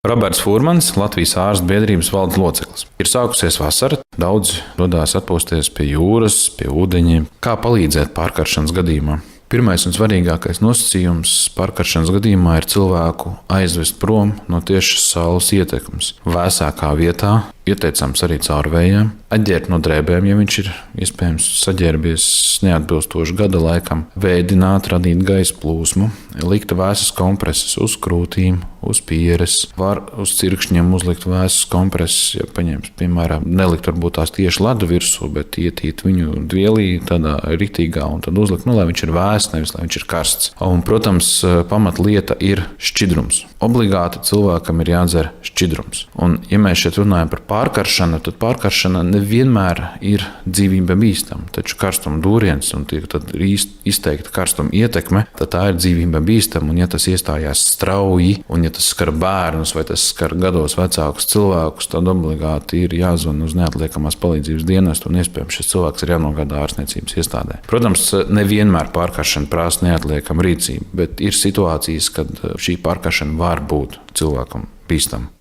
Roberts Furmans, Latvijas ārstu biedrības valdes loceklis. Ir sākusies vasara, daudzi dodas atpūsties pie jūras, pie ūdeņiem. Kā palīdzēt pārkaršanas gadījumā? Pirmais un svarīgākais nosacījums pārkaršanas gadījumā ir cilvēku aizvest prom no tiešas saules ietekmes. Vēsākā vietā, ieteicams arī caur vējiem, atģērbt no drēbēm, ja viņš ir iespējams saģērbies neatbilstoši gada laikam, vēdināt, radīt gaisa plūsmu, likt vēsas kompreses uz krūtīm, uz pieres, var uz cirkšņiem uzlikt vēsas kompreses, ja paņems, piemēram, nelikt varbūt tās tieši ledu virsū, bet ietīt viņu dvielī tādā ritīgā un tad uzlikt, lai viņš ir vēss, nevis lai viņš ir karsts. Un, protams, pamatlieta ir šķidrums. Obligāti cilvēkam ir jādzer šķidrums. Un, ja mēs šeit runājam par pārkaršanu, tad pārkaršana nevienmēr ir dzīvībai bīstama. Taču karstuma dūriens un tiek izteikta karstuma ietekme, tad tā ir dzīvībai bīstama. Un, ja tas iestājās strauji, un ja tas skar bērnus vai tas skar gados vecākus cilvēkus, tad obligāti ir jāzvan uz neatliekamās palīdzības dienestu un iespējams šis cilvēks ir jānogādā ārstniecības iestādē. Protams, nevienmēr pārkaršana prasa neatliekama rīcība, bet ir situācijas, kad šī pārkaršana var būt cilvēkam bīstama.